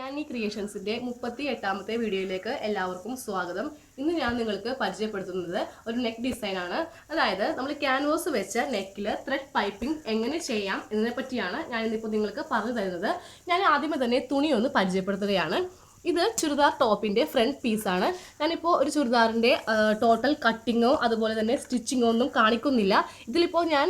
Granny ക്രിയേഷൻസിന്റെ 38ാമത്തെ വീഡിയോയിലേക്ക് എല്ലാവർക്കും സ്വാഗതം. ഇന്ന് ഞാൻ നിങ്ങൾക്ക് പരിചയപ്പെടുത്തുന്നത് ഒരു നെക്ക് ഡിസൈൻ ആണ്. അതായത് നമ്മൾ ക്യാൻവാസ് വെച്ച നെക്കിൽ ത്രെഡ് പൈപ്പിംഗ് എങ്ങനെ ചെയ്യാം എന്നതിനെ പറ്റിയാണ് ഞാൻ ഇന്നിപ്പോൾ നിങ്ങൾക്ക് പറഞ്ഞു തരുന്നത്. ഞാൻ ആദ്യമേ തന്നെ തുണി ഒന്ന് പരിചയപ്പെടുത്തുകയാണ്. ഇത് ചുരിദാർ ടോപ്പിന്റെ ഫ്രണ്ട് പീസാണ്. ഞാനിപ്പോൾ ഒരു ചുരിദാറിന്റെ ടോട്ടൽ കട്ടിങ്ങോ അതുപോലെ തന്നെ സ്റ്റിച്ചിങ്ങോ ഒന്നും കാണിക്കുന്നില്ല. ഇതിലിപ്പോൾ ഞാൻ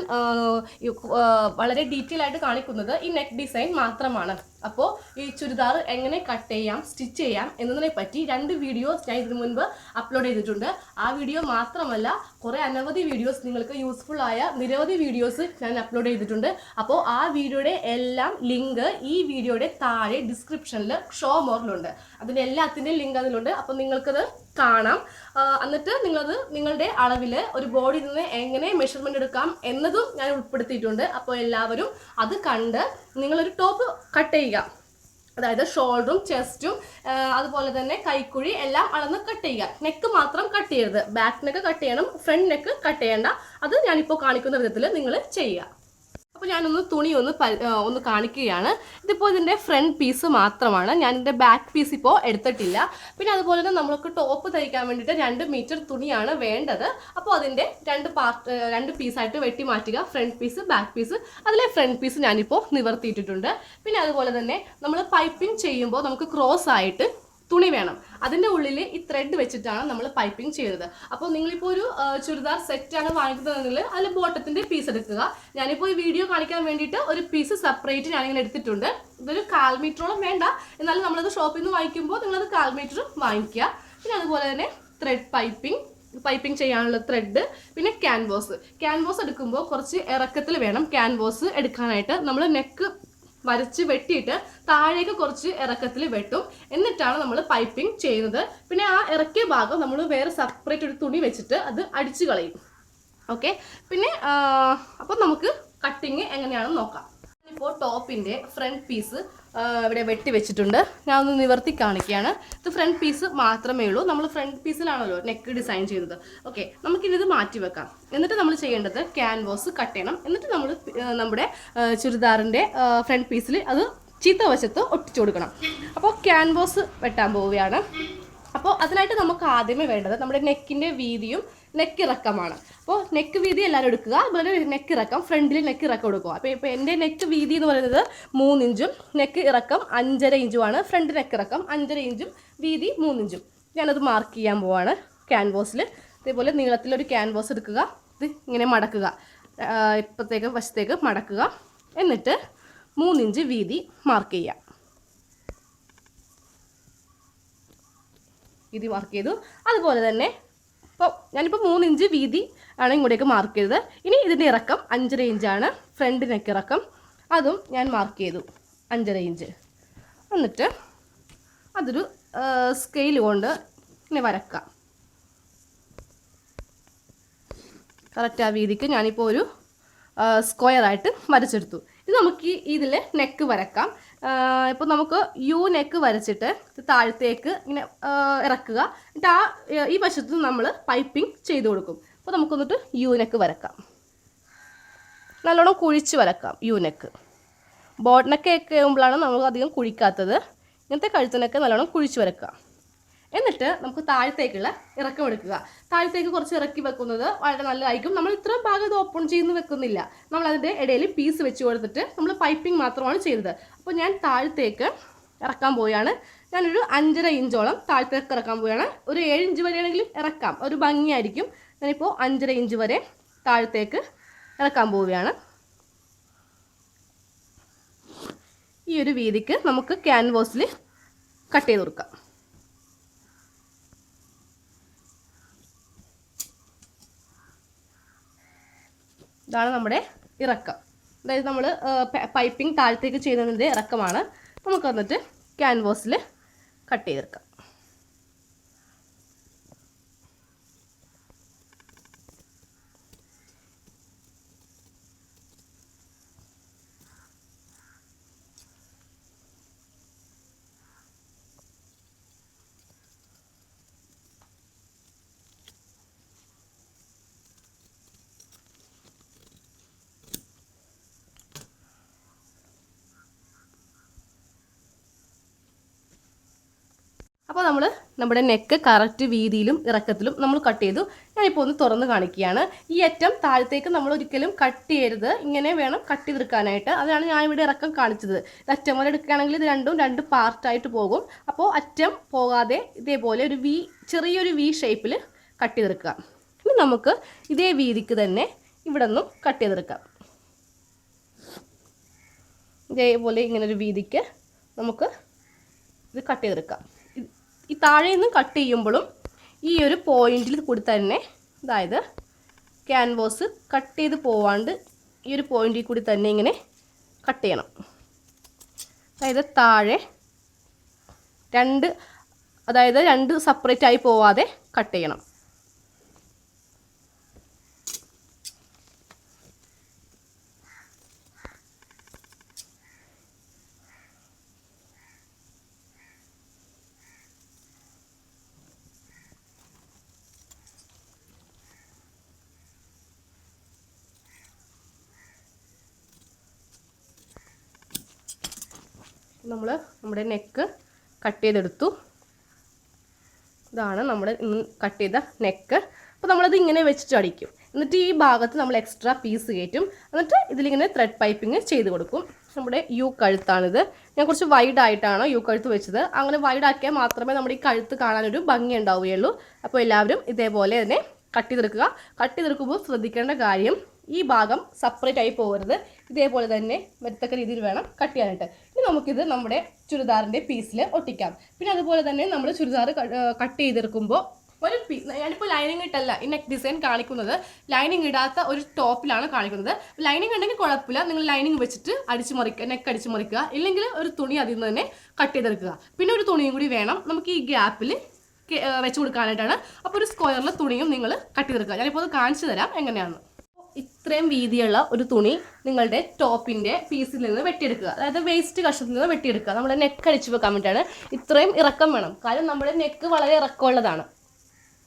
വളരെ ഡീറ്റെയിൽ ആയിട്ട് കാണിക്കുന്നത് ഈ നെക്ക് ഡിസൈൻ മാത്രമാണ്. അപ്പോൾ ഈ ചുരിദാർ എങ്ങനെ കട്ട് ചെയ്യാം, സ്റ്റിച്ച് ചെയ്യാം എന്നതിനെ പറ്റി 2 വീഡിയോസ് ഞാൻ ഇതിനു മുൻപ് അപ്ലോഡ് ചെയ്തിട്ടുണ്ട്. ആ വീഡിയോ മാത്രമല്ല, കുറേ അനവധി വീഡിയോസ്, നിങ്ങൾക്ക് യൂസ്ഫുൾ ആയ നിരവധി വീഡിയോസ് ഞാൻ അപ്ലോഡ് ചെയ്തിട്ടുണ്ട്. അപ്പോൾ ആ വീഡിയോയുടെ എല്ലാം ലിങ്ക് ഈ വീഡിയോയുടെ താഴെ ഡിസ്ക്രിപ്ഷനിൽ ഷോ മോറിലുണ്ട്. അതിൻ്റെ എല്ലാത്തിൻ്റെയും ലിങ്ക് അതിലുണ്ട്. അപ്പോൾ നിങ്ങൾക്കത് കാണാം. എന്നിട്ട് നിങ്ങളുടെ അളവിൽ ഒരു ബോഡിയിൽ നിന്ന് എങ്ങനെ മെഷർമെന്റ് എടുക്കാം എന്നതും ഞാൻ ഉൾപ്പെടുത്തിയിട്ടുണ്ട്. അപ്പോൾ എല്ലാവരും അത് കണ്ട് നിങ്ങളൊരു ടോപ്പ് കട്ട് ചെയ്യുക. അതായത് ഷോൾഡറും ചെസ്റ്റും അതുപോലെ തന്നെ കൈക്കുഴി എല്ലാം അളന്ന് കട്ട് ചെയ്യുക. നെക്ക് മാത്രം കട്ട് ചെയ്യരുത്. ബാക്ക് നെക്ക് കട്ട് ചെയ്യണം, ഫ്രണ്ട് നെക്ക് കട്ട് ചെയ്യേണ്ട. അത് ഞാനിപ്പോൾ കാണിക്കുന്ന വിധത്തിൽ നിങ്ങൾ ചെയ്യുക. അപ്പോൾ ഞാനൊന്ന് തുണി ഒന്ന് കാണിക്കുകയാണ്. ഇതിപ്പോൾ ഇതിൻ്റെ ഫ്രണ്ട് പീസ് മാത്രമാണ്. ഞാൻ ഇതിൻ്റെ ബാക്ക് പീസ് ഇപ്പോൾ എടുത്തിട്ടില്ല. പിന്നെ അതുപോലെ തന്നെ നമ്മൾക്ക് ടോപ്പ് തയ്ക്കാൻ വേണ്ടിയിട്ട് 2 മീറ്റർ തുണിയാണ് വേണ്ടത്. അപ്പോൾ അതിൻ്റെ 2 പീസായിട്ട് വെട്ടി മാറ്റുക. Front piece, back piece. അതിലെ ഫ്രണ്ട് പീസ് ഞാനിപ്പോൾ നിവർത്തിയിട്ടിട്ടുണ്ട്. പിന്നെ അതുപോലെ തന്നെ നമ്മൾ പൈപ്പിംഗ് ചെയ്യുമ്പോൾ നമുക്ക് ക്രോസ് ആയിട്ട് തുണി വേണം. അതിൻ്റെ ഉള്ളിൽ ഈ ത്രെഡ് വെച്ചിട്ടാണ് നമ്മൾ പൈപ്പിംഗ് ചെയ്യുന്നത്. അപ്പോൾ നിങ്ങളിപ്പോൾ ഒരു ചുരിദാർ സെറ്റാണ് വാങ്ങിക്കുന്നതെങ്കിൽ അതിൽ ബോട്ടത്തിൻ്റെ പീസ് എടുക്കുക. ഞാനിപ്പോൾ ഈ വീഡിയോ കാണിക്കാൻ വേണ്ടിയിട്ട് ഒരു പീസ് സെപ്പറേറ്റ് ഞാനിങ്ങനെ എടുത്തിട്ടുണ്ട്. ഇതൊരു 1/4 മീറ്ററോളം വേണ്ട, എന്നാലും നമ്മളത് ഷോപ്പിൽ നിന്ന് വാങ്ങിക്കുമ്പോൾ നിങ്ങളത് 1/4 മീറ്റർ വാങ്ങിക്കുക. പിന്നെ അതുപോലെ തന്നെ ത്രെഡ് പൈപ്പിംഗ് ചെയ്യാനുള്ള ത്രെഡ്, പിന്നെ ക്യാൻവാസ് എടുക്കുമ്പോൾ കുറച്ച് ഇറക്കത്തിൽ വേണം ക്യാൻവാസ് എടുക്കാനായിട്ട്. നമ്മൾ നെക്ക് വരച്ച് വെട്ടിയിട്ട് താഴേക്ക് കുറച്ച് ഇറക്കത്തിൽ വെട്ടും. എന്നിട്ടാണ് നമ്മൾ പൈപ്പിംഗ് ചെയ്യുന്നത്. പിന്നെ ആ ഇറക്കിയ ഭാഗം നമ്മൾ വേറെ സെപ്പറേറ്റ് ഒരു തുണി വെച്ചിട്ട് അത് അടിച്ചു കളയും. ഓക്കെ, പിന്നെ അപ്പം നമുക്ക് കട്ടിങ് എങ്ങനെയാണെന്ന് നോക്കാം. ഇപ്പോൾ ടോപ്പിൻ്റെ ഫ്രണ്ട് പീസ് ഇവിടെ വെട്ടി വെച്ചിട്ടുണ്ട്. ഞാൻ ഒന്ന് നിവർത്തി കാണിക്കുകയാണ്. ഇത് ഫ്രണ്ട് പീസ് മാത്രമേ ഉള്ളൂ. നമ്മൾ ഫ്രണ്ട് പീസിലാണല്ലോ നെക്ക് ഡിസൈൻ ചെയ്തത്. ഓക്കെ, നമുക്കിത് മാറ്റി വെക്കാം. എന്നിട്ട് നമ്മൾ ചെയ്യേണ്ടത് ക്യാൻവാസ് കട്ട് ചെയ്യണം. എന്നിട്ട് നമ്മൾ നമ്മുടെ ചുരിദാറിൻ്റെ ഫ്രണ്ട് പീസിൽ അത് ചീത്ത വശത്ത് ഒട്ടിച്ചു കൊടുക്കണം. അപ്പോൾ ക്യാൻവാസ് വെട്ടാൻ പോവുകയാണ്. അപ്പോൾ അതിനായിട്ട് നമുക്ക് ആദ്യമേ വേണ്ടത് നമ്മുടെ നെക്കിൻ്റെ വീതിയും നെക്കിറക്കമാണ്. അപ്പോൾ നെക്ക് വീതി എല്ലാവരും എടുക്കുക. അതുപോലെ നെക്കിറക്കം, ഫ്രണ്ടിൽ നെക്കിറക്കം കൊടുക്കുക. അപ്പോൾ എൻ്റെ നെക്ക് വീതി എന്ന് പറയുന്നത് 3 ഇഞ്ചും നെക്ക് ഇറക്കം 5.5 ഇഞ്ചുമാണ്. ഫ്രണ്ട് നെക്കിറക്കം 5.5 ഇഞ്ചും വീതി 3 ഇഞ്ചും. ഞാനത് മാർക്ക് ചെയ്യാൻ പോവാണ് ക്യാൻവാസിൽ. അതേപോലെ നീളത്തിലൊരു ക്യാൻവാസ് എടുക്കുക. ഇത് ഇങ്ങനെ മടക്കുക, ഇപ്പത്തേക്ക് വശത്തേക്ക് മടക്കുക. എന്നിട്ട് 3 ഇഞ്ച് വീതി മാർക്ക് ചെയ്യാം. വീതി മാർക്ക് ചെയ്തു. അതുപോലെ തന്നെ ഇപ്പോൾ ഞാനിപ്പോൾ 3 ഇഞ്ച് വീതി ആണ് ഇങ്ങോട്ടേക്ക് മാർക്ക് ചെയ്തത്. ഇനി ഇതിൻ്റെ ഇറക്കം 5.5 ഇഞ്ചാണ്. ഫ്രണ്ട് നെക്ക് ഇറക്കം അതും ഞാൻ മാർക്ക് ചെയ്തു 5.5 ഇഞ്ച്. എന്നിട്ട് അതൊരു സ്കെയിൽ കൊണ്ട് ഇങ്ങനെ വരക്കാം. കറക്റ്റ് ആ വീതിക്ക് ഞാനിപ്പോൾ ഒരു സ്ക്വയറായിട്ട് വരച്ചെടുത്തു. ഇത് നമുക്ക് ഇതിൽ നെക്ക് വരക്കാം. ഇപ്പോൾ നമുക്ക് യു നെക്ക് വരച്ചിട്ട് താഴത്തേക്ക് ഇങ്ങനെ ഇറക്കുക. എന്നിട്ട് ഈ വശത്ത് നമ്മൾ പൈപ്പിംഗ് ചെയ്ത് കൊടുക്കും. അപ്പോൾ നമുക്കൊന്നിട്ട് യു നെക്ക് വരക്കാം. നല്ലോണം കുഴിച്ച് വരക്കാം യു നെക്ക്. ബോട്ട് നെക്കൊക്കെ ആകുമ്പോഴാണ് നമ്മൾ അധികം കുഴിക്കാത്തത്. ഇങ്ങനത്തെ കഴുത്തിനൊക്കെ നല്ലോണം കുഴിച്ച് വരക്കുക. എന്നിട്ട് നമുക്ക് താഴത്തേക്കുള്ള ഇറക്കം എടുക്കുക. താഴത്തേക്ക് കുറച്ച് ഇറക്കി വെക്കുന്നത് വളരെ നല്ലതായിരിക്കും. നമ്മൾ ഇത്രയും ഭാഗം ഇത് ഓപ്പൺ ചെയ്യുന്ന വെക്കുന്നില്ല. നമ്മൾ അതിൻ്റെ ഇടയിൽ പീസ് വെച്ച് കൊടുത്തിട്ട് നമ്മൾ പൈപ്പിംഗ് മാത്രമാണ് ചെയ്തത്. അപ്പോൾ ഞാൻ താഴത്തേക്ക് ഇറക്കാൻ പോവുകയാണ്. ഞാനൊരു 5.5 ഇഞ്ചോളം താഴത്തേക്ക് ഇറക്കാൻ പോവുകയാണ്. ഒരു 7 ഇഞ്ച് വരെയാണെങ്കിലും ഇറക്കാം, ഒരു ഭംഗിയായിരിക്കും. ഞാനിപ്പോൾ 5.5 ഇഞ്ച് വരെ താഴത്തേക്ക് ഇറക്കാൻ പോവുകയാണ്. ഈ ഒരു വീതിക്ക് നമുക്ക് ക്യാൻവാസിൽ കട്ട് ചെയ്ത് കൊടുക്കാം. ഇതാണ് നമ്മുടെ ഇറക്കം. അതായത് നമ്മൾ പൈപ്പിംഗ് താഴത്തേക്ക് ചെയ്യുന്നതിൻ്റെ ഇറക്കമാണ്. നമുക്ക് വന്നിട്ട് ക്യാൻവാസിൽ കട്ട് ചെയ്തെടുക്കാം. അപ്പോൾ നമ്മുടെ നെക്ക് കറക്റ്റ് വീതിയിലും ഇറക്കത്തിലും നമ്മൾ കട്ട് ചെയ്തു. ഞാനിപ്പോൾ ഒന്ന് തുറന്ന് കാണിക്കുകയാണ്. ഈ അറ്റം താഴത്തേക്ക് നമ്മൾ ഒരിക്കലും കട്ട് ചെയ്യരുത്, ഇങ്ങനെ വേണം കട്ട് ചെയ്തെടുക്കാനായിട്ട്. അതാണ് ഞാൻ ഇവിടെ ഇറക്കം കാണിച്ചത്. ഇത് അറ്റം വരെ എടുക്കുകയാണെങ്കിൽ ഇത് രണ്ടും രണ്ട് പാർട്ടായിട്ട് പോകും. അപ്പോൾ അറ്റം പോകാതെ ഇതേപോലെ ഒരു ചെറിയൊരു വി ഷേപ്പിൽ കട്ട് ചെയ്തെടുക്കുക. ഇനി നമുക്ക് ഇതേ വീതിക്ക് തന്നെ ഇവിടെ നിന്നും കട്ട് ചെയ്തെടുക്കാം. ഇതേപോലെ ഇങ്ങനൊരു വീതിക്ക് നമുക്ക് ഇത് കട്ട് ചെയ്തെടുക്കാം. ഈ താഴെ നിന്ന് കട്ട് ചെയ്യുമ്പോഴും ഈ ഒരു പോയിന്റിൽ കൂടി തന്നെ, അതായത് ക്യാൻവാസ് കട്ട് ചെയ്ത് പോവാണ്ട് ഈ ഒരു പോയിന്റിൽ കൂടി തന്നെ ഇങ്ങനെ കട്ട് ചെയ്യണം. അതായത് താഴെ രണ്ട് സെപ്പറേറ്റ് ആയി പോവാതെ കട്ട് ചെയ്യണം. നമ്മുടെ നെക്ക് കട്ട് ചെയ്തെടുത്തു. ഇതാണ് നമ്മൾ കട്ട് ചെയ്ത നെക്ക്. അപ്പോൾ നമ്മളത് ഇങ്ങനെ വെച്ചിട്ട് അടിക്കും. എന്നിട്ട് ഈ ഭാഗത്ത് നമ്മൾ എക്സ്ട്രാ പീസ് കയറ്റും. എന്നിട്ട് ഇതിലിങ്ങനെ ത്രെഡ് പൈപ്പിങ് ചെയ്ത് കൊടുക്കും. നമ്മുടെ യു കഴുത്താണിത്. ഞാൻ കുറച്ച് വൈഡായിട്ടാണ് യു കഴുത്ത് വെച്ചത്. അങ്ങനെ വൈഡാക്കിയാൽ മാത്രമേ നമ്മുടെ ഈ കഴുത്ത് കാണാനൊരു ഭംഗി ഉണ്ടാവുകയുള്ളൂ. അപ്പോൾ എല്ലാവരും ഇതേപോലെ തന്നെ കട്ട് ചെയ്തെടുക്കുക. കട്ട് ചെയ്തെടുക്കുമ്പോൾ ശ്രദ്ധിക്കേണ്ട കാര്യം, ഈ ഭാഗം സെപ്പറേറ്റ് ആയി പോകരുത്. ഇതേപോലെ തന്നെ വരത്തക്ക രീതിയിൽ വേണം കട്ട് ചെയ്യാനായിട്ട്. ഇനി നമുക്കിത് നമ്മുടെ ചുരിദാറിൻ്റെ പീസിൽ ഒട്ടിക്കാം. പിന്നെ അതുപോലെ തന്നെ നമ്മൾ ചുരിദാർ കട്ട് ചെയ്തെടുക്കുമ്പോൾ ഞാനിപ്പോൾ ലൈനിങ് ഇട്ടല്ല ഈ നെക്ക് ഡിസൈൻ കാണിക്കുന്നത്. ലൈനിങ് ഇടാത്ത ഒരു ടോപ്പിലാണ് കാണിക്കുന്നത്. ലൈനിങ് ഉണ്ടെങ്കിൽ കുഴപ്പമില്ല, നിങ്ങൾ ലൈനിങ് വെച്ചിട്ട് അടിച്ചു മറിക്കുക, നെക്ക് അടിച്ചു മറിക്കുക. ഇല്ലെങ്കിൽ ഒരു തുണി അതിൽ നിന്ന് തന്നെ കട്ട് ചെയ്തെടുക്കുക. പിന്നെ ഒരു തുണിയും കൂടി വേണം നമുക്ക് ഈ ഗ്യാപ്പിൽ വെച്ച് കൊടുക്കാനായിട്ടാണ്. അപ്പോൾ ഒരു സ്ക്വയറിലെ തുണിയും നിങ്ങൾ കട്ട് ചെയ്തെടുക്കുക. ഞാനിപ്പോൾ അത് കാണിച്ചു തരാം എങ്ങനെയാണെന്ന്. ഇത്രയും വീതിയുള്ള ഒരു തുണി നിങ്ങളുടെ ടോപ്പിൻ്റെ പീസിൽ നിന്ന് വെട്ടിയെടുക്കുക. അതായത് വേസ്റ്റ് കഷത്തിൽ നിന്ന് വെട്ടിയെടുക്കുക. നമ്മുടെ നെക്ക് അടിച്ചു വെക്കാൻ വേണ്ടിയിട്ടാണ്. ഇത്രയും ഇറക്കം വേണം, കാരണം നമ്മുടെ നെക്ക് വളരെ ഇറക്കമുള്ളതാണ്.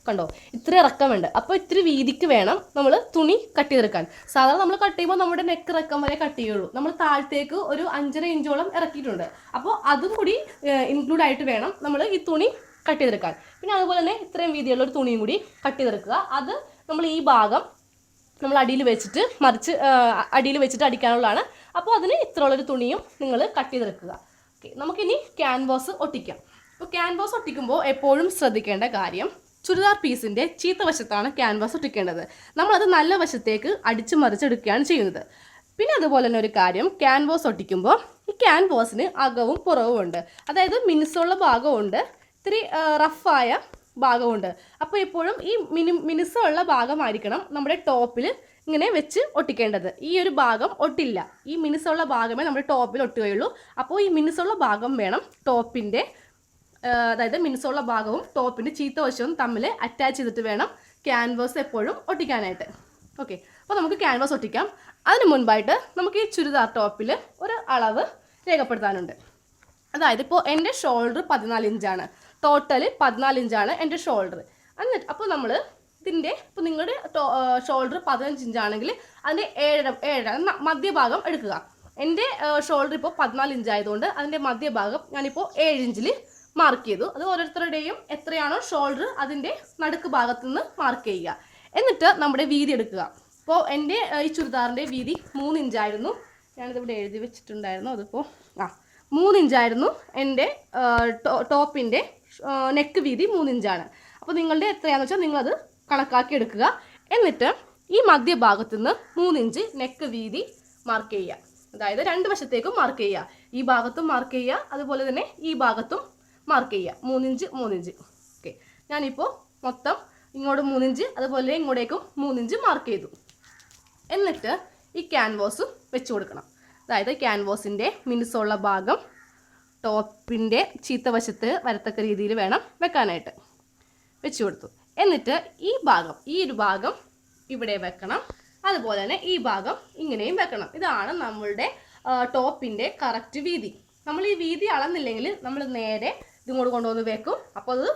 കണ്ടോ, ഇത്ര ഇറക്കം വേണ്ട. അപ്പോൾ ഇത്തിരി വീതിക്ക് വേണം നമ്മൾ തുണി കട്ട് ചെയ്തെടുക്കാൻ. സാധാരണ നമ്മൾ കട്ട് ചെയ്യുമ്പോൾ നമ്മുടെ നെക്ക് ഇറക്കം വരെ കട്ട് ചെയ്യുള്ളൂ. നമ്മൾ താഴത്തേക്ക് ഒരു 5.5 ഇഞ്ചോളം ഇറക്കിയിട്ടുണ്ട്. അപ്പോൾ അതും കൂടി ഇൻക്ലൂഡ് ആയിട്ട് വേണം നമ്മൾ ഈ തുണി കട്ട് ചെയ്തെടുക്കാൻ. പിന്നെ അതുപോലെ തന്നെ ഇത്രയും വീതിയുള്ള ഒരു തുണിയും കൂടി കട്ട് ചെയ്തെടുക്കുക. അത് നമ്മൾ ഈ ഭാഗം നമ്മൾ അടിയിൽ വെച്ചിട്ട് അടിക്കാനുള്ളതാണ്. അപ്പോൾ അതിന് ഇത്രയുള്ളൊരു തുണിയും നിങ്ങൾ കട്ട് ചെയ്തെടുക്കുക. ഓക്കെ, നമുക്കിനി ക്യാൻവാസ് ഒട്ടിക്കാം. അപ്പോൾ ക്യാൻവാസ് ഒട്ടിക്കുമ്പോൾ എപ്പോഴും ശ്രദ്ധിക്കേണ്ട കാര്യം, ചുരിദാർ പീസിൻ്റെ ചീത്ത വശത്താണ് ക്യാൻവാസ് ഒട്ടിക്കേണ്ടത്. നമ്മളത് നല്ല വശത്തേക്ക് അടിച്ച് മറിച്ചെടുക്കുകയാണ് ചെയ്യുന്നത്. പിന്നെ അതുപോലെ തന്നെ ഒരു കാര്യം, ക്യാൻവാസ് ഒട്ടിക്കുമ്പോൾ ഈ ക്യാൻവാസിന് അകവും പുറവും ഉണ്ട്. അതായത് മിനുസുള്ള ഭാഗമുണ്ട്, ഇത്തിരി റഫായ ഭാഗമുണ്ട്. അപ്പോൾ എപ്പോഴും ഈ മിനുസമുള്ള ഭാഗമായിരിക്കണം നമ്മുടെ ടോപ്പിൽ ഇങ്ങനെ വെച്ച് ഒട്ടിക്കേണ്ടത്. ഈ ഒരു ഭാഗം ഒട്ടില്ല, ഈ മിനുസുള്ള ഭാഗമേ നമ്മുടെ ടോപ്പിൽ ഒട്ടുകയുള്ളൂ. അപ്പോൾ ഈ മിനുസുള്ള ഭാഗം വേണം ടോപ്പിൻ്റെ, അതായത് മിനുസുള്ള ഭാഗവും ടോപ്പിൻ്റെ ചീത്ത വശവും തമ്മിൽ അറ്റാച്ച് ചെയ്തിട്ട് വേണം ക്യാൻവാസ് എപ്പോഴും ഒട്ടിക്കാനായിട്ട്. ഓക്കെ, അപ്പോൾ നമുക്ക് ക്യാൻവാസ് ഒട്ടിക്കാം. അതിന് മുൻപായിട്ട് നമുക്ക് ഈ ചുരിദാർ ടോപ്പിൽ ഒരു അളവ് രേഖപ്പെടുത്താനുണ്ട്. അതായത് ഇപ്പോൾ എൻ്റെ ഷോൾഡർ 14 ഇഞ്ചാണ്, ടോട്ടൽ 14 ഇഞ്ചാണ് എൻ്റെ ഷോൾഡർ. എന്നിട്ട് അപ്പോൾ നമ്മൾ ഇപ്പോൾ നിങ്ങളുടെ ഷോൾഡർ 15 ഇഞ്ചാണെങ്കിൽ അതിൻ്റെ 7 മധ്യഭാഗം എടുക്കുക. എൻ്റെ ഷോൾഡർ ഇപ്പോൾ 14 ഇഞ്ചായതുകൊണ്ട് അതിൻ്റെ മധ്യഭാഗം ഞാനിപ്പോൾ 7 ഇഞ്ചിൽ മാർക്ക് ചെയ്തു. അത് ഓരോരുത്തരുടെയും എത്രയാണോ ഷോൾഡർ അതിൻ്റെ നടുക്ക് ഭാഗത്തു നിന്ന് മാർക്ക് ചെയ്യുക. എന്നിട്ട് നമ്മുടെ വീതി എടുക്കുക. അപ്പോൾ എൻ്റെ ഈ ചുരിദാറിൻ്റെ വീതി 3 ഇഞ്ചായിരുന്നു. ഞാനിതിവിടെ എഴുതി വെച്ചിട്ടുണ്ടായിരുന്നു. അതിപ്പോൾ 3 ഇഞ്ചായിരുന്നു എൻ്റെ ടോപ്പിൻ്റെ നെക്ക് വീതി 3 ഇഞ്ചാണ്. അപ്പോൾ നിങ്ങളുടെ എത്രയാണെന്ന് വെച്ചാൽ നിങ്ങളത് കണക്കാക്കി എടുക്കുക. എന്നിട്ട് ഈ മധ്യഭാഗത്തു നിന്ന് 3 ഇഞ്ച് നെക്ക് വീതി മാർക്ക് ചെയ്യുക. അതായത് 2 വശത്തേക്കും മാർക്ക് ചെയ്യുക. ഈ ഭാഗത്തും മാർക്ക് ചെയ്യുക, അതുപോലെ തന്നെ ഈ ഭാഗത്തും മാർക്ക് ചെയ്യുക. 3 ഇഞ്ച് 3 ഇഞ്ച്. ഓക്കെ, ഞാനിപ്പോൾ മൊത്തം ഇങ്ങോട്ട് 3 ഇഞ്ച്, അതുപോലെ ഇങ്ങോട്ടേക്കും 3 ഇഞ്ച് മാർക്ക് ചെയ്തു. എന്നിട്ട് ഈ ക്യാൻവാസും വെച്ച് കൊടുക്കണം. അതായത് ക്യാൻവാസിൻ്റെ മിനുസുള്ള ഭാഗം ടോപ്പിൻ്റെ ചീത്ത വശത്ത് വരത്തക്ക രീതിയിൽ വേണം വെക്കാനായിട്ട്. വെച്ച് കൊടുത്തു. എന്നിട്ട് ഈ ഒരു ഭാഗം ഇവിടെ വെക്കണം. അതുപോലെ തന്നെ ഈ ഭാഗം ഇങ്ങനെയും വെക്കണം. ഇതാണ് നമ്മളുടെ ടോപ്പിൻ്റെ കറക്റ്റ് വീതി. നമ്മൾ ഈ വീതി അളന്നില്ലെങ്കിൽ നമ്മൾ നേരെ ഇങ്ങോട്ട് കൊണ്ടുവന്ന് വെക്കും. അപ്പോൾ അത്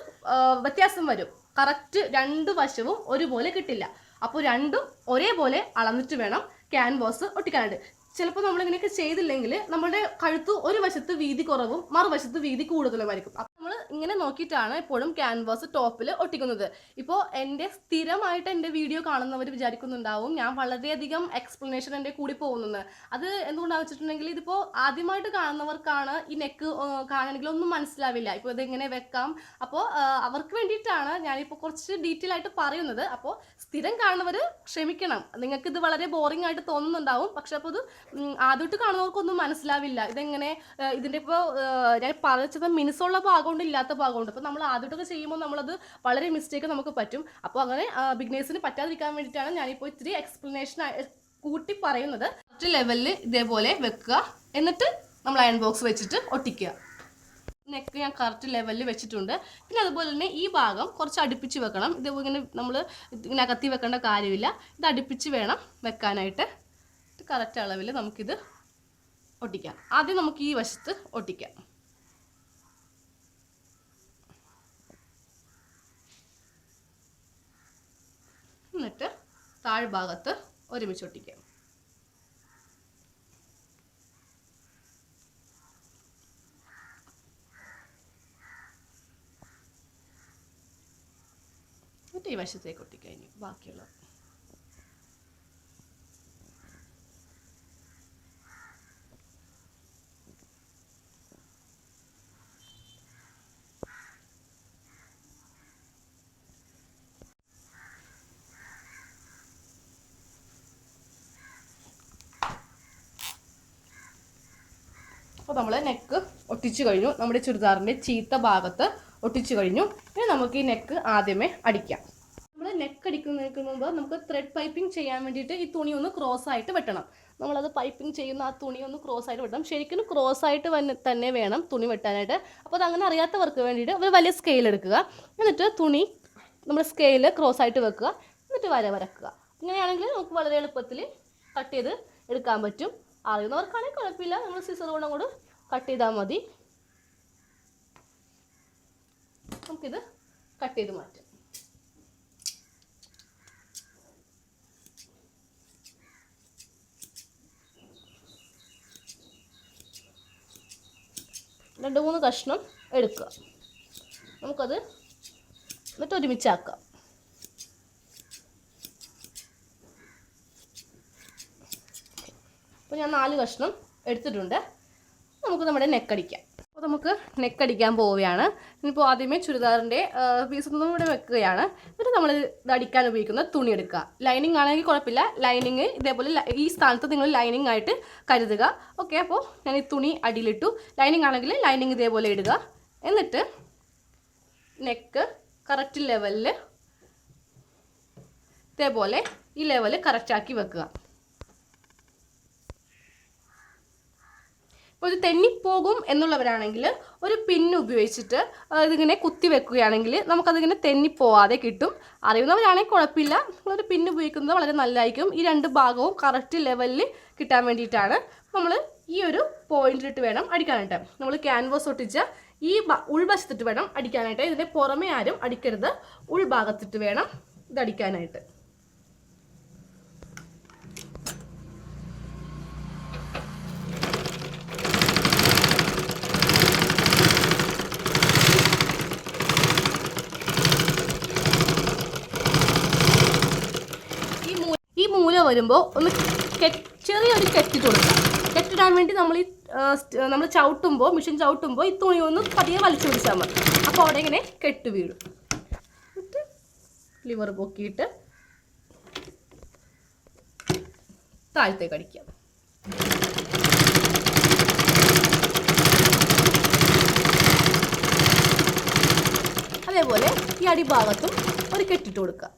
വ്യത്യാസം വരും. കറക്റ്റ് 2 വശവും ഒരുപോലെ കിട്ടില്ല. അപ്പോൾ രണ്ടും ഒരേപോലെ അളന്നിട്ട് വേണം ക്യാൻവാസ് ഒട്ടിക്കാനായിട്ട്. ചിലപ്പോൾ നമ്മളിങ്ങനെയൊക്കെ ചെയ്തില്ലെങ്കിൽ നമ്മുടെ കഴുത്ത് ഒരു വശത്ത് വീതി കുറവും മറുവശത്ത് വീതി കൂടുതലുമായിരിക്കും. അപ്പം നമ്മൾ ഇങ്ങനെ നോക്കിയിട്ടാണ് എപ്പോഴും ക്യാൻവാസ് ടോപ്പിൽ ഒട്ടിക്കുന്നത്. ഇപ്പോൾ എൻ്റെ സ്ഥിരമായിട്ട് എൻ്റെ വീഡിയോ കാണുന്നവർ വിചാരിക്കുന്നുണ്ടാവും ഞാൻ വളരെയധികം എക്സ്പ്ലനേഷൻ എൻ്റെ കൂടി പോകുന്നത്. അത് എന്തുകൊണ്ടാണെന്ന് വെച്ചിട്ടുണ്ടെങ്കിൽ ഇതിപ്പോൾ ആദ്യമായിട്ട് കാണുന്നവർക്കാണ് ഈ നെക്ക് കാണണമെങ്കിൽ ഒന്നും മനസ്സിലാവില്ല. ഇപ്പോൾ ഇതെങ്ങനെ വെക്കാം. അപ്പോൾ അവർക്ക് വേണ്ടിയിട്ടാണ് ഞാനിപ്പോൾ കുറച്ച് ഡീറ്റെയിൽ ആയിട്ട് പറയുന്നത്. അപ്പോൾ സ്ഥിരം കാണുന്നവർ ക്ഷമിക്കണം, നിങ്ങൾക്ക് ഇത് വളരെ ബോറിംഗ് ആയിട്ട് തോന്നുന്നുണ്ടാവും. പക്ഷെ അപ്പോൾ ഇത് ആദ്യമായിട്ട് കാണുന്നവർക്കൊന്നും മനസ്സിലാവില്ല. ഇതെങ്ങനെ ഇതിൻ്റെ ഇപ്പോൾ ഞാൻ പറഞ്ഞത് മിനുസുള്ള ഭാഗമുണ്ട്, ഇല്ലാത്ത ഭാഗമുണ്ട്. അപ്പോൾ നമ്മൾ ആദ്യമായിട്ടൊക്കെ ചെയ്യുമ്പോൾ നമ്മളത് വളരെ മിസ്റ്റേക്ക് നമുക്ക് പറ്റും. അപ്പോൾ അങ്ങനെ ബിഗിനേഴ്സിന് പറ്റാതിരിക്കാൻ വേണ്ടിയിട്ടാണ് ഞാനിപ്പോൾ ഇത്തിരി എക്സ്പ്ലനേഷൻ കൂട്ടി പറയുന്നത്. ഫസ്റ്റ് ലെവലിൽ ഇതേപോലെ വെക്കുക, എന്നിട്ട് നമ്മൾ അയൺ ബോക്സ് വെച്ചിട്ട് ഒട്ടിക്കുക. നെക്ക് ഞാൻ കറക്റ്റ് ലെവലിൽ വെച്ചിട്ടുണ്ട്. പിന്നെ അതുപോലെ തന്നെ ഈ ഭാഗം കുറച്ച് അടുപ്പിച്ച് വെക്കണം. ഇത് ഇങ്ങനെ നമ്മൾ ഇങ്ങനെ അകത്തി വെക്കേണ്ട കാര്യമില്ല, ഇത് അടുപ്പിച്ച് വേണം വെക്കാനായിട്ട്. കറക്റ്റ് അളവിൽ നമുക്കിത് ഒട്ടിക്കാം. ആദ്യം നമുക്ക് ഈ വശത്ത് ഒട്ടിക്കാം, എന്നിട്ട് താഴ്ഭാഗത്ത് ഒരുമിച്ച് ഒട്ടിക്കാം. എന്നിട്ട് ഈ വശത്തേക്ക് ഒട്ടിക്കഴിഞ്ഞു ബാക്കിയുള്ളത്. അപ്പോൾ നമ്മൾ നെക്ക് ഒട്ടിച്ചു കഴിഞ്ഞു. നമ്മുടെ ചുരിദാറിൻ്റെ ചീത്ത ഭാഗത്ത് ഒട്ടിച്ചു കഴിഞ്ഞു. ഇനി നമുക്ക് ഈ നെക്ക് ആദ്യമേ അടിക്കാം. നമ്മൾ നെക്ക് അടിക്കുന്നതിന് മുമ്പ് നമുക്ക് ത്രെഡ് പൈപ്പിംഗ് ചെയ്യാൻ വേണ്ടിയിട്ട് ഈ തുണി ഒന്ന് ക്രോസ് ആയിട്ട് വെട്ടണം. നമ്മളത് പൈപ്പിംഗ് ചെയ്യുന്ന ആ തുണി ഒന്ന് ക്രോസ് ആയിട്ട് വെട്ടണം. ശരിക്കും ക്രോസ് ആയിട്ട് തന്നെ വേണം തുണി വെട്ടാനായിട്ട്. അപ്പോൾ അതങ്ങനെ അറിയാത്തവർക്ക് വേണ്ടിയിട്ട് ഒരു വലിയ സ്കെയിൽ എടുക്കുക, എന്നിട്ട് തുണി നമ്മൾ സ്കെയിൽ ക്രോസ് ആയിട്ട് വെക്കുക, എന്നിട്ട് വരക്കുക. ഇങ്ങനെയാണെങ്കിൽ നമുക്ക് വളരെ എളുപ്പത്തിൽ കട്ട് ചെയ്ത് എടുക്കാൻ പറ്റും. അറിയുന്നവർക്കാണെങ്കിൽ കുഴപ്പമില്ല, നമ്മൾ സിസർ കൊണ്ട് അങ്ങോട്ട് കട്ട് ചെയ്താൽ മതി. നമുക്കിത് കട്ട് ചെയ്ത് മാറ്റാം. രണ്ട് മൂന്ന് കഷ്ണം എടുക്കുക, നമുക്കത് എന്നിട്ട് ഒരുമിച്ചാക്കാം. അപ്പോൾ ഞാൻ 4 കഷ്ണം എടുത്തിട്ടുണ്ട്. നമുക്ക് നമ്മുടെ നെക്കടിക്കാം. അപ്പോൾ നമുക്ക് നെക്കടിക്കാൻ പോവുകയാണ്. ഇനിയിപ്പോൾ ആദ്യമേ ചുരിദാറിൻ്റെ പീസൊന്നും കൂടെ വെക്കുകയാണ്. എന്നിട്ട് നമ്മൾ ഇത് അടിക്കാൻ ഉപയോഗിക്കുന്ന തുണി എടുക്കുക. ലൈനിങ് ആണെങ്കിൽ കുഴപ്പമില്ല, ലൈനിങ് ഇതേപോലെ ഈ സ്ഥാനത്ത് നിങ്ങൾ ലൈനിങ് ആയിട്ട് കരുതുക. ഓക്കെ, അപ്പോൾ ഞാൻ ഈ തുണി അടിയിലിട്ടു. ലൈനിങ് ആണെങ്കിൽ ലൈനിങ് ഇതേപോലെ ഇടുക. എന്നിട്ട് നെക്ക് കറക്റ്റ് ലെവലിൽ ഇതേപോലെ ഈ ലെവൽ കറക്റ്റാക്കി വെക്കുക. ഇപ്പോൾ ഇത് തെന്നിപ്പോകും എന്നുള്ളവരാണെങ്കിൽ ഒരു പിന്ന് ഉപയോഗിച്ചിട്ട് ഇതിങ്ങനെ കുത്തി വെക്കുകയാണെങ്കിൽ നമുക്കതിങ്ങനെ തെന്നിപ്പോവാതെ കിട്ടും. അറിയുന്നവരാണെങ്കിൽ കുഴപ്പമില്ല, നമ്മളൊരു പിന്ന് ഉപയോഗിക്കുന്നത് വളരെ നല്ലതായിരിക്കും. ഈ രണ്ട് ഭാഗവും കറക്റ്റ് ലെവലിൽ കിട്ടാൻ വേണ്ടിയിട്ടാണ്. നമ്മൾ ഈ ഒരു പോയിന്റിലിട്ട് വേണം അടിക്കാനായിട്ട്. നമ്മൾ ക്യാൻവാസ് ഒട്ടിച്ച ഈ ഉൾവശത്തിട്ട് വേണം അടിക്കാനായിട്ട്. ഇതിൻ്റെ പുറമേ ആരും അടിക്കരുത്, ഉൾഭാഗത്തിട്ട് വേണം ഇത് അടിക്കാനായിട്ട്. മൂല വരുമ്പോൾ ഒന്ന് ചെറിയൊരു കെട്ടിട്ട് കൊടുക്കാം. കെട്ടിടാൻ വേണ്ടി നമ്മൾ ചവിട്ടുമ്പോൾ, മെഷീൻ ചവിട്ടുമ്പോൾ ഈ തുണി ഒന്ന് പതിയെ വലിച്ചു പിടിച്ചാൽ മതി. അപ്പോൾ അവിടെ ഇങ്ങനെ കെട്ട് വീഴും. എന്നിട്ട് ലിവർ പൊക്കിയിട്ട് താഴത്തേക്ക് അടിക്കാം. അതേപോലെ ഈ അടിഭാഗത്തും ഒരു കെട്ടിട്ട് കൊടുക്കുക.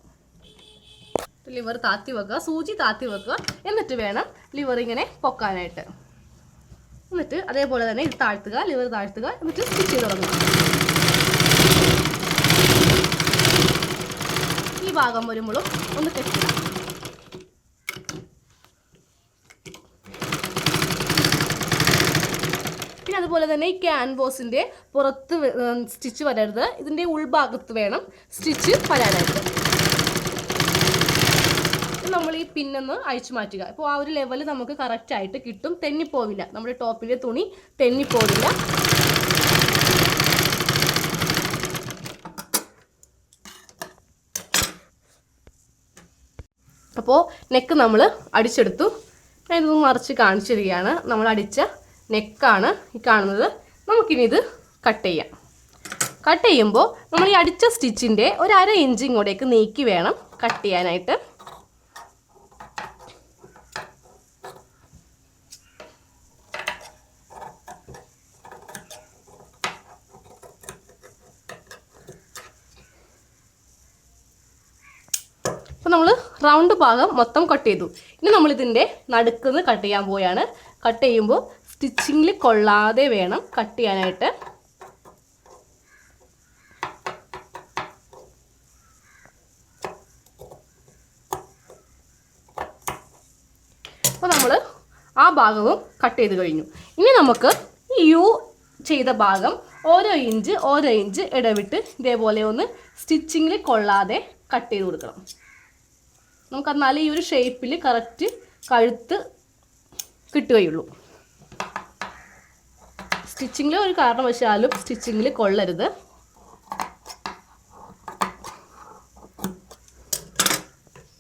ലിവർ താത്തി വെക്കുക, സൂചി താത്തി വെക്കുക. എന്നിട്ട് വേണം ലിവർ ഇങ്ങനെ പൊക്കാനായിട്ട്. എന്നിട്ട് അതേപോലെ തന്നെ ഇത് താഴ്ത്തുക, ലിവർ താഴ്ത്തുക. എന്നിട്ട് സ്റ്റിച്ച് ചെയ്ത് തുടങ്ങുക. ഈ ഭാഗം വരുമ്പോഴും ഒന്ന് കെട്ടുക. പിന്നെ അതുപോലെ തന്നെ ഈ ക്യാൻവാസിൻ്റെ പുറത്ത് സ്റ്റിച്ച് വരരുത്, ഇതിൻ്റെ ഉൾഭാഗത്ത് വേണം സ്റ്റിച്ച് വരാനായിട്ട്. നമ്മൾ ഈ പിന്നൊന്ന് അഴിച്ചു മാറ്റുക. അപ്പോൾ ആ ഒരു ലെവൽ നമുക്ക് കറക്റ്റായിട്ട് കിട്ടും, തെന്നിപ്പോവില്ല, നമ്മുടെ ടോപ്പിലെ തുണി തെന്നിപ്പോവില്ല. അപ്പോൾ നെക്ക് നമ്മൾ അടിച്ചെടുത്തു. ഞാൻ ഇതൊന്ന് മറിച്ച് കാണിച്ചു തരികയാണ്. നമ്മൾ അടിച്ച നെക്കാണ് ഈ കാണുന്നത്. നമുക്കിനി ഇത് കട്ട് ചെയ്യാം. കട്ട് ചെയ്യുമ്പോൾ നമ്മൾ ഈ അടിച്ച സ്റ്റിച്ചിൻ്റെ ഒരു 1/2 ഇഞ്ച് ഇങ്ങോട്ടേക്ക് നീക്കി വേണം കട്ട് ചെയ്യാനായിട്ട്. അപ്പോൾ നമ്മൾ റൗണ്ട് ഭാഗം മൊത്തം കട്ട് ചെയ്തു. ഇനി നമ്മളിതിൻ്റെ നടുക്കുന്ന് കട്ട് ചെയ്യാൻ പോവുകയാണ്. കട്ട് ചെയ്യുമ്പോൾ സ്റ്റിച്ചിങ്ങിൽ കൊള്ളാതെ വേണം കട്ട് ചെയ്യാനായിട്ട്. അപ്പോൾ നമ്മൾ ആ ഭാഗവും കട്ട് ചെയ്ത് കഴിഞ്ഞു. ഇനി നമുക്ക് ഈ യു ചെയ്ത ഭാഗം ഓരോ ഇഞ്ച് ഇടവിട്ട് ഇതേപോലെ ഒന്ന് സ്റ്റിച്ചിങ്ങിൽ കൊള്ളാതെ കട്ട് ചെയ്ത് കൊടുക്കണം. നമുക്ക് എന്നാലേ ഈ ഒരു ഷേപ്പിൽ കറക്റ്റ് കഴുത്ത് കിട്ടുകയുള്ളൂ. സ്റ്റിച്ചിങ്ങിൽ ഒരു കാരണവശാലും സ്റ്റിച്ചിങ്ങിൽ കൊള്ളരുത്.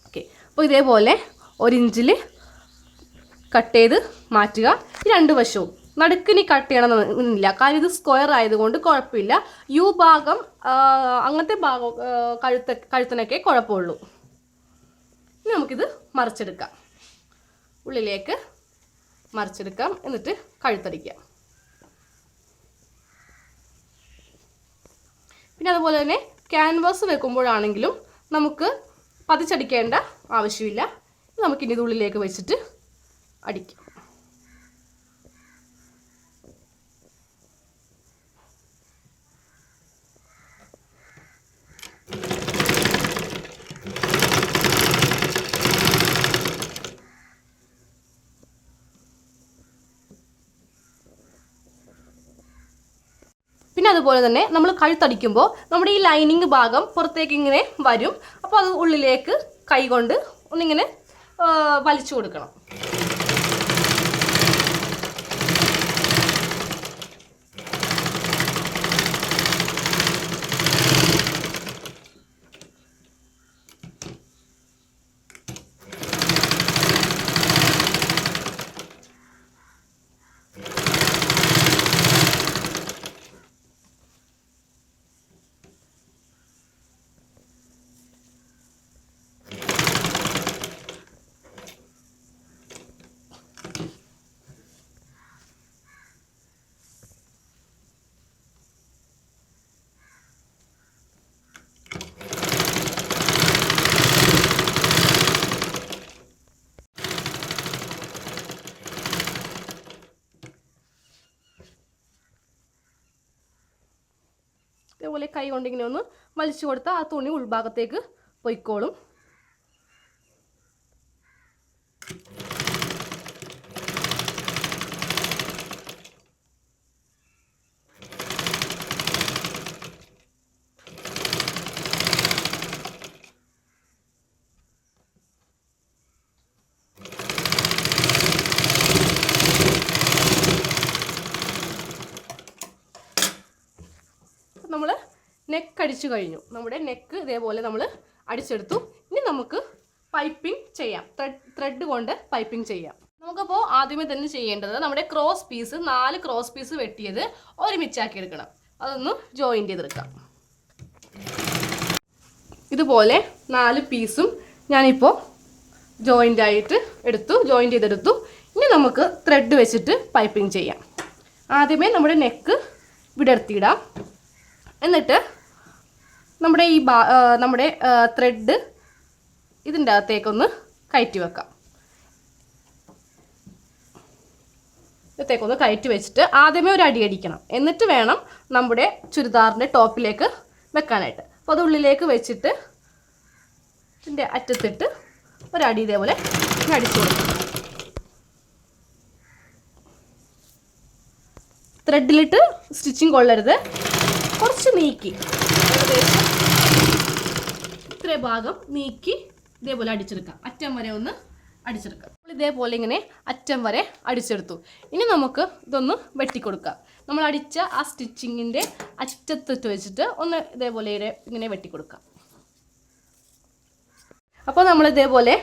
ഓക്കെ, അപ്പോൾ ഇതേപോലെ 1 ഇഞ്ചിൽ കട്ട് ചെയ്ത് മാറ്റുക. ഈ 2 വശവും നടുക്കിനി കട്ട് ചെയ്യണമെന്നില്ല, കാര്യം ഇത് സ്ക്വയർ ആയതുകൊണ്ട് കുഴപ്പമില്ല. യു ഭാഗം അങ്ങനത്തെ ഭാഗം കഴുത്തിനൊക്കെ കുഴപ്പമുള്ളൂ. ഇനി നമുക്കിത് മറിച്ചെടുക്കാം. ഉള്ളിലേക്ക് മറിച്ചെടുക്കാം, എന്നിട്ട് കഴുത്തടിക്കാം. പിന്നെ അതുപോലെ തന്നെ ക്യാൻവാസ് വെക്കുമ്പോഴാണെങ്കിലും നമുക്ക് പതിച്ചടിക്കേണ്ട ആവശ്യമില്ല. നമുക്കിനി ഇത് ഉള്ളിലേക്ക് വെച്ചിട്ട് അടിക്കാം. പിന്നെ അതുപോലെ തന്നെ നമ്മൾ കഴുത്തടിക്കുമ്പോൾ നമ്മുടെ ഈ ലൈനിങ് ഭാഗം പുറത്തേക്ക് ഇങ്ങനെ വരും. അപ്പോൾ അത് ഉള്ളിലേക്ക് കൈകൊണ്ട് ഒന്നിങ്ങനെ വലിച്ചു കൊടുക്കണം. ഇതേപോലെ കൈ കൊണ്ടിങ്ങനെ ഒന്ന് വലിച്ചു കൊടുത്താൽ ആ തുണി ഉൾഭാഗത്തേക്ക് പൊയ്ക്കോളും. നമ്മൾ നെക്ക് അടിച്ചു കഴിഞ്ഞു. നമ്മുടെ നെക്ക് ഇതേപോലെ നമ്മൾ അടിച്ചെടുത്തു. ഇനി നമുക്ക് പൈപ്പിംഗ് ചെയ്യാം. ത്രെഡ് കൊണ്ട് പൈപ്പിംഗ് ചെയ്യാം. നമുക്കപ്പോൾ ആദ്യമേ തന്നെ ചെയ്യേണ്ടത് നമ്മുടെ ക്രോസ് പീസ് 4 ക്രോസ് പീസ് വെട്ടിയത് ഒരുമിച്ചാക്കി എടുക്കണം. അതൊന്ന് ജോയിൻ്റ് ചെയ്തെടുക്കാം. ഇതുപോലെ 4 പീസും ഞാനിപ്പോൾ ജോയിൻ്റ് ചെയ്തെടുത്തു. ഇനി നമുക്ക് ത്രെഡ് വെച്ചിട്ട് പൈപ്പിംഗ് ചെയ്യാം. ആദ്യമേ നമ്മുടെ നെക്ക് വിടർത്തിയിടാം. എന്നിട്ട് നമ്മുടെ നമ്മുടെ ത്രെഡ് ഇതിൻ്റെ അകത്തേക്കൊന്ന് കയറ്റി വെക്കാം. ഇതിലേക്കൊന്ന് കയറ്റി വെച്ചിട്ട് ആദ്യമേ ഒരു അടി അടിക്കണം. എന്നിട്ട് വേണം നമ്മുടെ ചുരിദാറിൻ്റെ ടോപ്പിലേക്ക് വെക്കാനായിട്ട്. അപ്പോൾ അത് ഉള്ളിലേക്ക് വെച്ചിട്ട് ഇതിൻ്റെ അറ്റത്തിട്ട് ഒരടി ഇതേപോലെ അടിച്ചു കൊടുക്കണം. ത്രെഡിലിട്ട് സ്റ്റിച്ചിങ് കൊള്ളരുത്. കുറച്ച് നീക്കി, ഏകദേശം ഇത്രയും ഭാഗം നീക്കി ഇതേപോലെ അടിച്ചെടുക്കാം. അറ്റം വരെ ഒന്ന് അടിച്ചെടുക്കാം. ഇതേപോലെ ഇങ്ങനെ അറ്റം വരെ അടിച്ചെടുത്തു. ഇനി നമുക്ക് ഇതൊന്ന് വെട്ടിക്കൊടുക്കാം. നമ്മൾ അടിച്ച ആ സ്റ്റിച്ചിങ്ങിൻ്റെ അറ്റത്തിട്ട് വെച്ചിട്ട് ഒന്ന് ഇതേപോലെ ഇങ്ങനെ വെട്ടിക്കൊടുക്കാം. അപ്പോൾ നമ്മൾ ഇതേപോലെ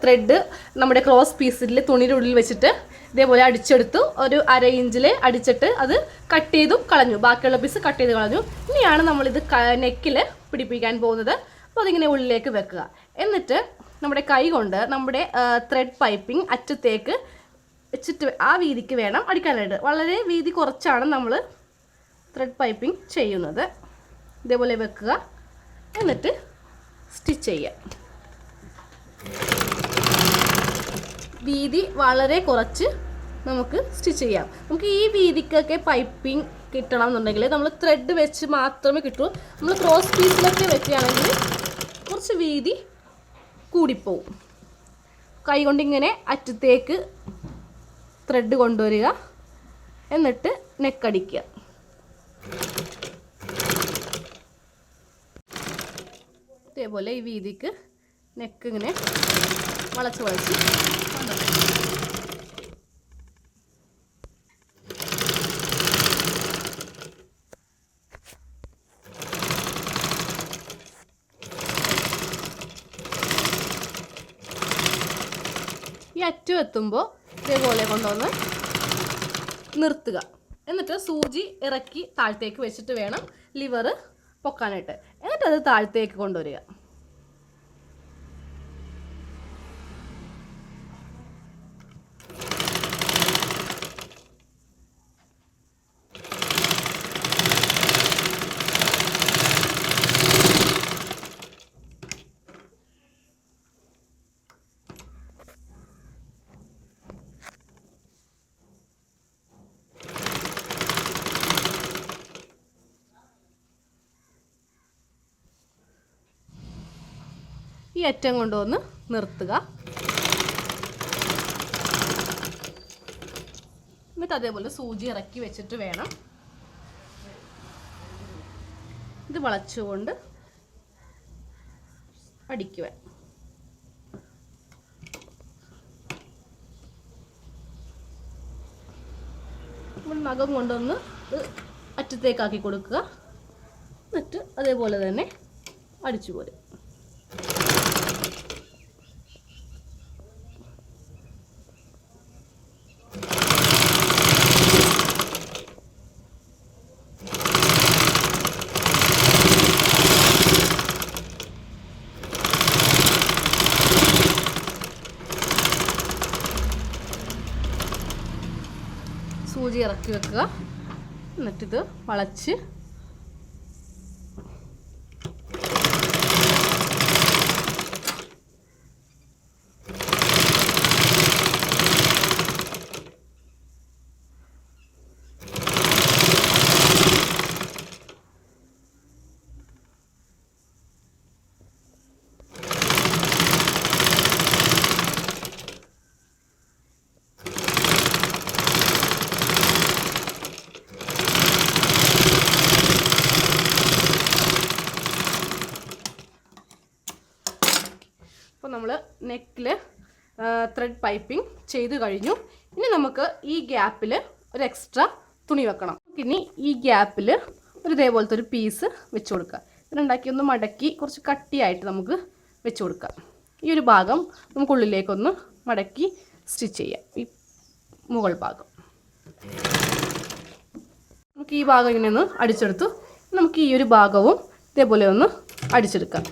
ത്രെഡ് നമ്മുടെ ക്രോസ് പീസിൽ തുണിയുടെ ഉള്ളിൽ വെച്ചിട്ട് ഇതേപോലെ അടിച്ചെടുത്തു. ഒരു 1/2 ഇഞ്ചിൽ അടിച്ചിട്ട് അത് കട്ട് ചെയ്തും കളഞ്ഞു. ബാക്കിയുള്ള പീസ് കട്ട് ചെയ്ത് കളഞ്ഞു. ഇനിയാണ് നമ്മളിത് നെക്കിൽ പിടിപ്പിക്കാൻ പോകുന്നത്. അപ്പോൾ അതിങ്ങനെ ഉള്ളിലേക്ക് വെക്കുക. എന്നിട്ട് നമ്മുടെ കൈ കൊണ്ട് നമ്മുടെ ത്രെഡ് പൈപ്പിംഗ് അറ്റത്തേക്ക് വെച്ചിട്ട് ആ വീതിക്ക് വേണം അടിക്കാനായിട്ട്. വളരെ വീതി കുറച്ചാണ് നമ്മൾ ത്രെഡ് പൈപ്പിംഗ് ചെയ്യുന്നത്. ഇതേപോലെ വെക്കുക. എന്നിട്ട് സ്റ്റിച്ച് ചെയ്യുക. വീതി വളരെ കുറച്ച് നമുക്ക് സ്റ്റിച്ച് ചെയ്യാം. നമുക്ക് ഈ വീതിക്കൊക്കെ പൈപ്പിംഗ് കിട്ടണം എന്നുണ്ടെങ്കിൽ നമ്മൾ ത്രെഡ് വെച്ച് മാത്രമേ കിട്ടൂ. നമ്മൾ ക്രോസ് പീസിലൊക്കെ വെക്കുകയാണെങ്കിൽ കുറച്ച് വീതി കൂടിപ്പോവും. കൈ കൊണ്ടിങ്ങനെ അറ്റത്തേക്ക് ത്രെഡ് കൊണ്ടുവരിക. എന്നിട്ട് നെക്കടിക്കുക. ഇതേപോലെ ഈ വീതിക്ക് നെക്ക് ഇങ്ങനെ വളച്ച് ഈ അറ്റം എത്തുമ്പോൾ ഇതേപോലെ കൊണ്ടുവന്ന് നിർത്തുക. എന്നിട്ട് സൂചി ഇറക്കി താഴത്തേക്ക് വെച്ചിട്ട് വേണം ലിവർ പൊക്കാനായിട്ട്. എന്നിട്ട് അത് താഴത്തേക്ക് കൊണ്ടുവരിക. ഈ അറ്റം കൊണ്ടുവന്ന് നിർത്തുക. എന്നിട്ട് അതേപോലെ സൂചി ഇറക്കി വെച്ചിട്ട് വേണം ഇത് വളച്ചുകൊണ്ട് അടിക്കുവാൻ. നമ്മൾ നഖം കൊണ്ടൊന്ന് അറ്റത്തേക്കാക്കി കൊടുക്കുക. എന്നിട്ട് അതേപോലെ തന്നെ അടിച്ചു പോരും. സൂചി ഇറക്കി വെക്കുക. എന്നിട്ടിത് വളച്ച് നമ്മൾ നെക്കിൽ ത്രെഡ് പൈപ്പിംഗ് ചെയ്ത് കഴിഞ്ഞു. ഇനി നമുക്ക് ഈ ഗ്യാപ്പിൽ ഒരു എക്സ്ട്രാ തുണി വെക്കണം. ഇനി ഈ ഗ്യാപ്പിൽ ഇതേപോലത്തെ ഒരു പീസ് വെച്ച് കൊടുക്കുക. ഇതുണ്ടാക്കി ഒന്ന് മടക്കി കുറച്ച് കട്ടിയായിട്ട് നമുക്ക് വെച്ച് കൊടുക്കാം. ഈ ഒരു ഭാഗം നമുക്കുള്ളിലേക്കൊന്ന് മടക്കി സ്റ്റിച്ച് ചെയ്യാം. ഈ മുകൾ ഭാഗം നമുക്ക് ഈ ഭാഗം ഇങ്ങനെ ഒന്ന് അടിച്ചെടുത്തു. നമുക്ക് ഈ ഒരു ഭാഗവും ഇതേപോലെ ഒന്ന് അടിച്ചെടുക്കാം.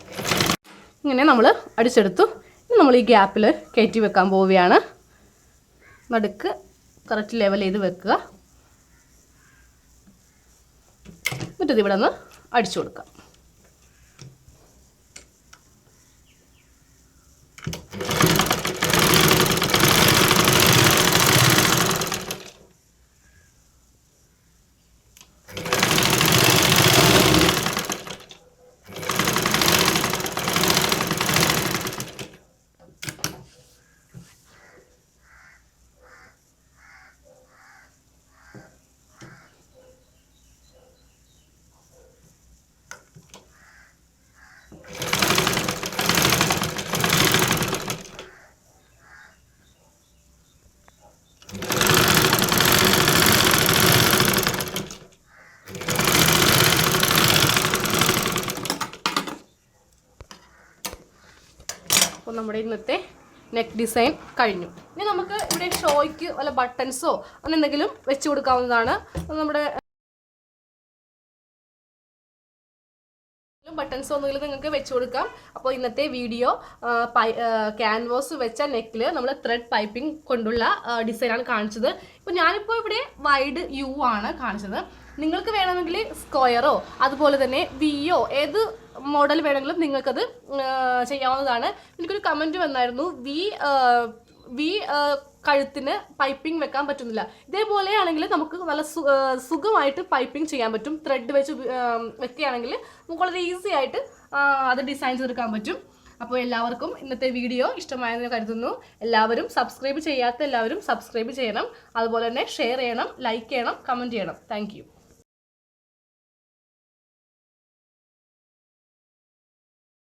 ഇങ്ങനെ നമ്മൾ അടിച്ചെടുത്തു. ഇനി നമ്മൾ ഈ ഗ്യാപ്പിൽ കയറ്റി വെക്കാൻ പോവുകയാണ്. നടുക്ക് കറക്റ്റ് ലെവൽ ചെയ്ത് വെക്കുക. എന്നിട്ട് ഇതിവിടെ ഒന്ന് അടിച്ചു കൊടുക്കാം. അപ്പോൾ നമ്മുടെ ഇന്നത്തെ നെക്ക് ഡിസൈൻ കഴിഞ്ഞു. ഇനി നമുക്ക് ഇവിടെ ഷോയ്ക്ക് വല്ല ബട്ടൺസോ അങ്ങനെ എന്തെങ്കിലും വെച്ച് കൊടുക്കാവുന്നതാണ്. നമ്മുടെ ബട്ടൺസ് ഒന്നുമില്ല, നിങ്ങൾക്ക് വെച്ച് കൊടുക്കാം. അപ്പോൾ ഇന്നത്തെ വീഡിയോ ക്യാൻവാസ് വെച്ച നെക്കിൽ നമ്മൾ ത്രെഡ് പൈപ്പിംഗ് കൊണ്ടുള്ള ഡിസൈനാണ് കാണിച്ചത്. ഇപ്പോൾ ഞാനിപ്പോൾ ഇവിടെ വൈഡ് യു ആണ് കാണിച്ചത്. നിങ്ങൾക്ക് വേണമെങ്കിൽ സ്ക്വയറോ അതുപോലെ തന്നെ വിയോ ഏത് മോഡൽ വേണമെങ്കിലും നിങ്ങൾക്കത് ചെയ്യാവുന്നതാണ്. എനിക്കൊരു കമൻറ്റ് വന്നായിരുന്നു, വി കഴുത്തിന് പൈപ്പിംഗ് വെക്കാൻ പറ്റുന്നില്ല. ഇതേപോലെയാണെങ്കിൽ നമുക്ക് നല്ല സുഖമായിട്ട് പൈപ്പിംഗ് ചെയ്യാൻ പറ്റും. ത്രെഡ് വെച്ച് വെക്കുകയാണെങ്കിൽ നമുക്ക് വളരെ ഈസി ആയിട്ട് അത് ഡിസൈൻ ചെയ്തെടുക്കാൻ പറ്റും. അപ്പോൾ എല്ലാവർക്കും ഇന്നത്തെ വീഡിയോ ഇഷ്ടമായെന്ന് കരുതുന്നു. എല്ലാവരും സബ്സ്ക്രൈബ് ചെയ്യാത്ത എല്ലാവരും സബ്സ്ക്രൈബ് ചെയ്യണം. അതുപോലെ തന്നെ ഷെയർ ചെയ്യണം, ലൈക്ക് ചെയ്യണം, കമൻറ്റ് ചെയ്യണം. താങ്ക്